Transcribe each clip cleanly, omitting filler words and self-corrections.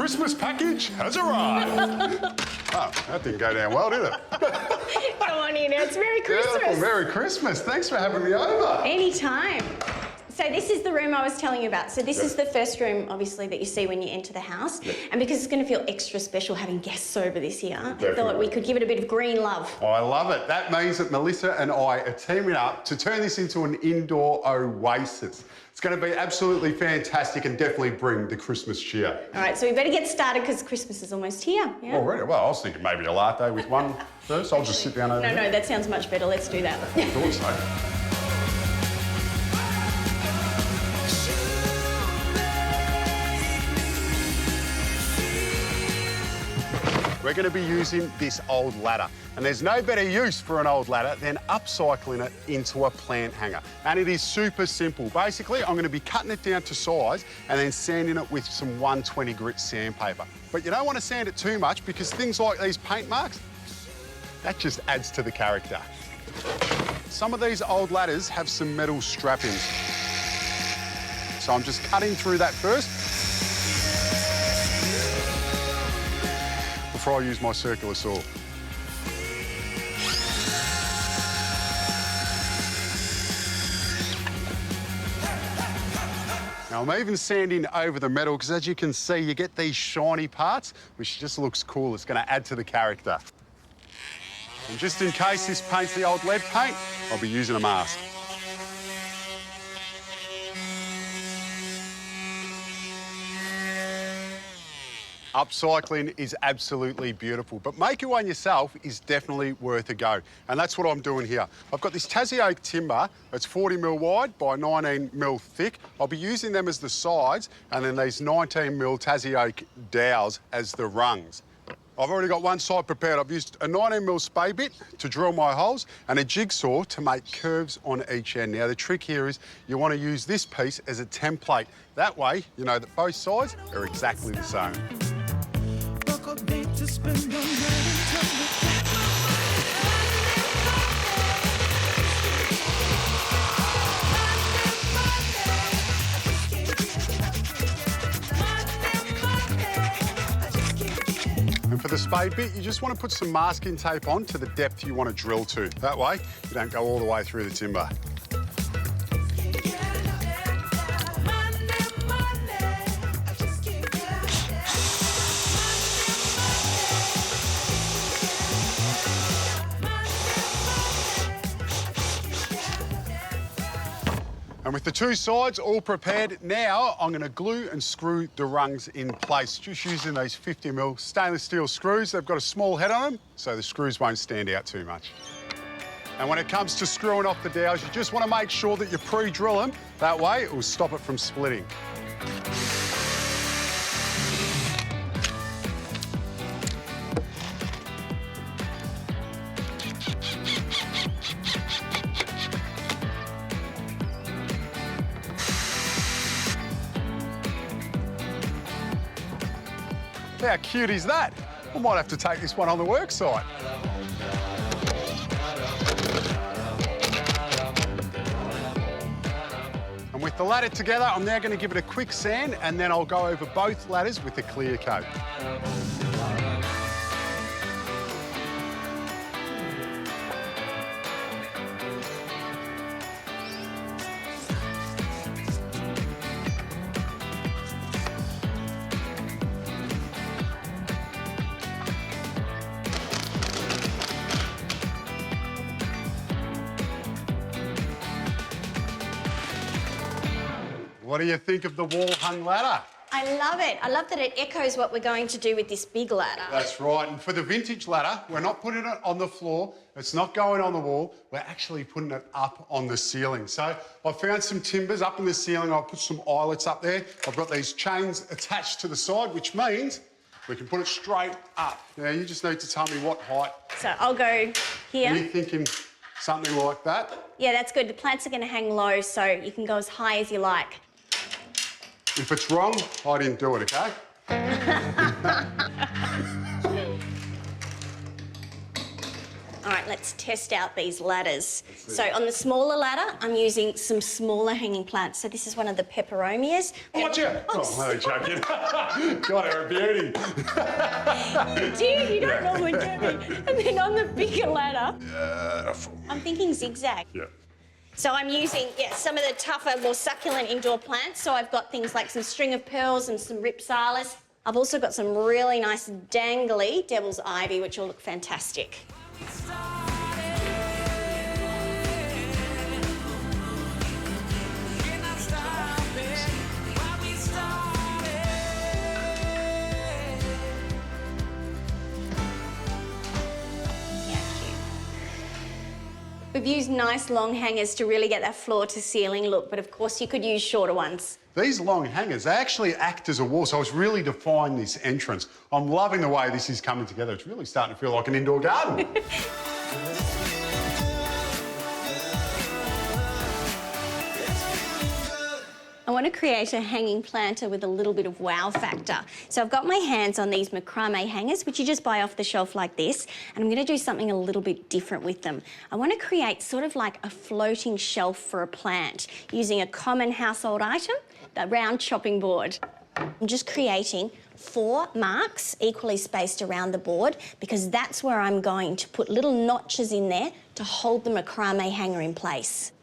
Christmas package has arrived. Oh, that didn't go down well, did it? Come on in, it's Merry Christmas. Beautiful, Merry Christmas. Thanks for having me over. Anytime. So this is the room I was telling you about. So this is the first room, obviously, that you see when you enter the house. And because it's going to feel extra special having guests over this year, I thought we could give it a bit of green love. Oh, I love it. That means that Melissa and I are teaming up to turn this into an indoor oasis. It's going to be absolutely fantastic and definitely bring the Christmas cheer. All right, so we better get started because Christmas is almost here. Yeah? Already? Well, I was thinking maybe a latte with one first. I'll just sit down over there. No, that sounds much better. Let's do that. I thought so. We're going to be using this old ladder. And there's no better use for an old ladder than upcycling it into a plant hanger. And it is super simple. Basically, I'm going to be cutting it down to size and then sanding it with some 120 grit sandpaper. But you don't want to sand it too much because things like these paint marks, that just adds to the character. Some of these old ladders have some metal strappings. So I'm just cutting through that first before I use my circular saw. Now I'm even sanding over the metal because as you can see, you get these shiny parts, which just looks cool. It's going to add to the character. And just in case this paint's the old lead paint, I'll be using a mask. Upcycling is absolutely beautiful, but making one yourself is definitely worth a go. And that's what I'm doing here. I've got this Tassie oak timber that's 40mm wide by 19mm thick. I'll be using them as the sides and then these 19mm Tassie oak dowels as the rungs. I've already got one side prepared. I've used a 19mm spade bit to drill my holes and a jigsaw to make curves on each end. Now, the trick here is you want to use this piece as a template. That way, you know that both sides are exactly the same. And for the spade bit, you just want to put some masking tape on to the depth you want to drill to. That way, you don't go all the way through the timber. And with the two sides all prepared, now I'm going to glue and screw the rungs in place, just using these 50mm stainless steel screws. They've got a small head on them, so the screws won't stand out too much. And when it comes to screwing off the dowels, you just want to make sure that you pre-drill them. That way, it will stop it from splitting. How cute is that? I might have to take this one on the work site. And with the ladder together, I'm now going to give it a quick sand and then I'll go over both ladders with a clear coat. What do you think of the wall-hung ladder? I love it. I love that it echoes what we're going to do with this big ladder. That's right. And for the vintage ladder, we're not putting it on the floor. It's not going on the wall. We're actually putting it up on the ceiling. So I found some timbers up in the ceiling. I'll put some eyelets up there. I've got these chains attached to the side, which means we can put it straight up. Now, you just need to tell me what height. So I'll go here. Are you thinking something like that? Yeah, that's good. The plants are going to hang low, so you can go as high as you like. If it's wrong, I didn't do it, OK? All right, let's test out these ladders. So on the smaller ladder, I'm using some smaller hanging plants. So this is one of the peperomias. Watch out! Oh, no, joking. God, her a beauty. Dude, you don't normally do me. And then on the bigger ladder, Beautiful. I'm thinking zigzag. Yeah. So I'm using, some of the tougher, more succulent indoor plants. So I've got things like some string of pearls and some ripsalis. I've also got some really nice dangly devil's ivy, which will look fantastic. We've used nice long hangers to really get that floor to ceiling look, but of course you could use shorter ones. These long hangers, they actually act as a wall, so it's really defined this entrance. I'm loving the way this is coming together. It's really starting to feel like an indoor garden. I want to create a hanging planter with a little bit of wow factor. So I've got my hands on these macrame hangers, which you just buy off the shelf like this, and I'm going to do something a little bit different with them. I want to create sort of like a floating shelf for a plant using a common household item, the round chopping board. I'm just creating 4 marks equally spaced around the board because that's where I'm going to put little notches in there to hold the macrame hanger in place.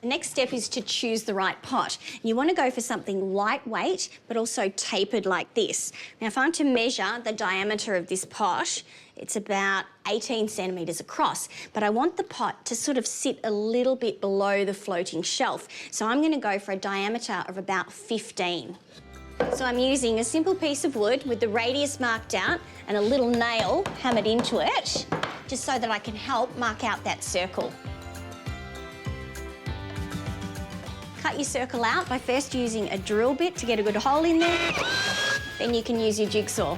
The next step is to choose the right pot. You want to go for something lightweight, but also tapered like this. Now, if I'm to measure the diameter of this pot, it's about 18 centimetres across, but I want the pot to sort of sit a little bit below the floating shelf. So I'm going to go for a diameter of about 15. So I'm using a simple piece of wood with the radius marked out and a little nail hammered into it, just so that I can help mark out that circle. Cut your circle out by first using a drill bit to get a good hole in there. Then you can use your jigsaw.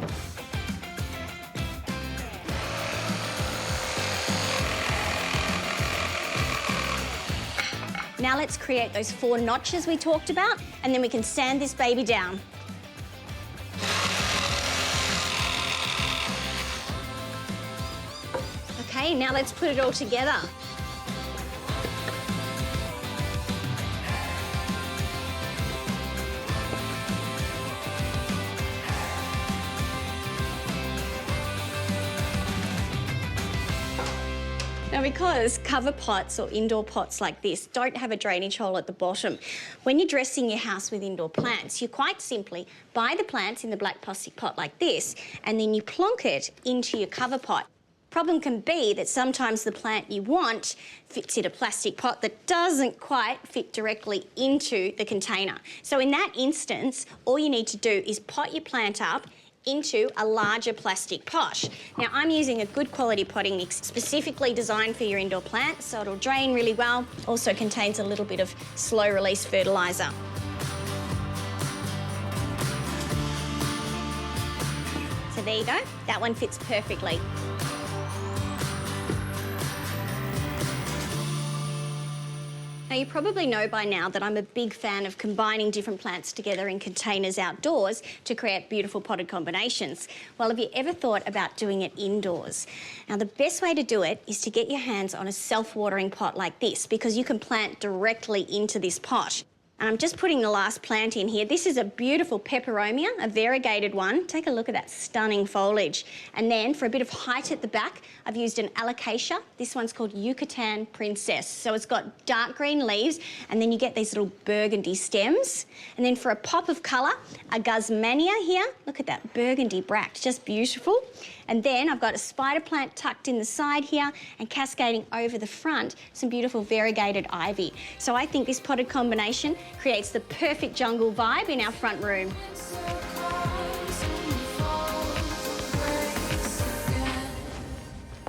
Now let's create those 4 notches we talked about, and then we can sand this baby down. Okay, now let's put it all together. Now, because cover pots or indoor pots like this don't have a drainage hole at the bottom, when you're dressing your house with indoor plants, you quite simply buy the plants in the black plastic pot like this, and then you plonk it into your cover pot. Problem can be that sometimes the plant you want fits in a plastic pot that doesn't quite fit directly into the container. So in that instance, all you need to do is pot your plant up into a larger plastic pot. Now, I'm using a good quality potting mix specifically designed for your indoor plants, so it'll drain really well. Also contains a little bit of slow release fertiliser. So there you go, that one fits perfectly. Now, you probably know by now that I'm a big fan of combining different plants together in containers outdoors to create beautiful potted combinations. Well, have you ever thought about doing it indoors? Now, the best way to do it is to get your hands on a self-watering pot like this, because you can plant directly into this pot. And I'm just putting the last plant in here. This is a beautiful peperomia, a variegated one. Take a look at that stunning foliage. And then for a bit of height at the back, I've used an alocasia. This one's called Yucatan Princess. So it's got dark green leaves, and then you get these little burgundy stems. And then for a pop of colour, a guzmania here. Look at that burgundy bract, just beautiful. And then I've got a spider plant tucked in the side here, and cascading over the front, some beautiful variegated ivy. So I think this potted combination creates the perfect jungle vibe in our front room.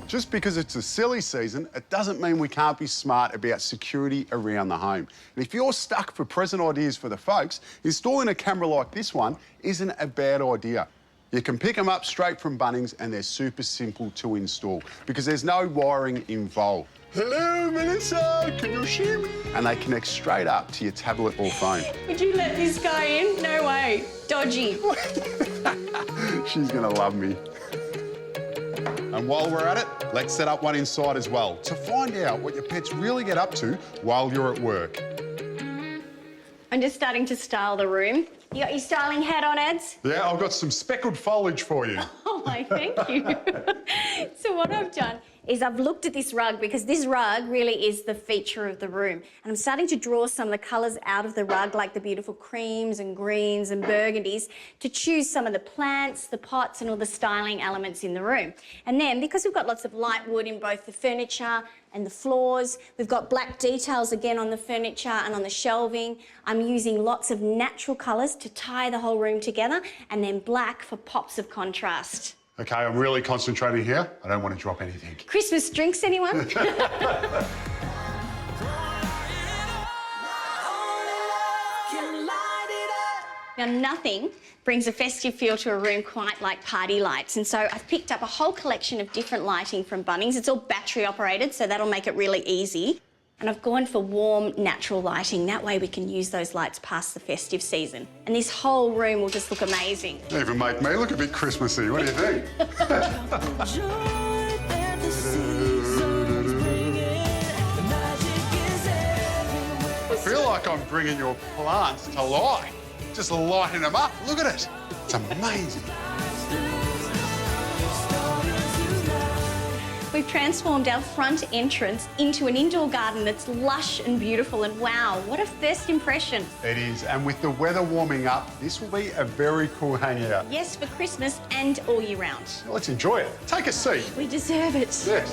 Just because it's a silly season, it doesn't mean we can't be smart about security around the home. And if you're stuck for present ideas for the folks, installing a camera like this one isn't a bad idea. You can pick them up straight from Bunnings, and they're super simple to install because there's no wiring involved. Hello, Melissa, can you hear me? And they connect straight up to your tablet or phone. Would you let this guy in? No way. Dodgy. She's gonna love me. And And while we're at it, let's set up one inside as well to find out what your pets really get up to while you're at work. I'm just starting to style the room. You got your styling hat on, Ads? Yeah, I've got some speckled foliage for you. Oh, my, thank you. So what I've done is I've looked at this rug because this rug really is the feature of the room. And I'm starting to draw some of the colours out of the rug, like the beautiful creams and greens and burgundies, to choose some of the plants, the pots and all the styling elements in the room. And then, because we've got lots of light wood in both the furniture and the floors, we've got black details again on the furniture and on the shelving. I'm using lots of natural colours to tie the whole room together, and then black for pops of contrast. Okay, I'm really concentrating here. I don't want to drop anything. Christmas drinks, anyone? Now, nothing brings a festive feel to a room quite like party lights. And so I've picked up a whole collection of different lighting from Bunnings. It's all battery operated, so that'll make it really easy. And I've gone for warm, natural lighting. That way we can use those lights past the festive season. And this whole room will just look amazing. Even make me look a bit Christmassy. What do you think? I feel like I'm bringing your plants to life. Just lighting them up. Look at it. It's amazing. We've transformed our front entrance into an indoor garden that's lush and beautiful, and wow, what a first impression. It is, and with the weather warming up, this will be a very cool hangout. Yes, for Christmas and all year round. Let's enjoy it. Take a seat. We deserve it. Yes.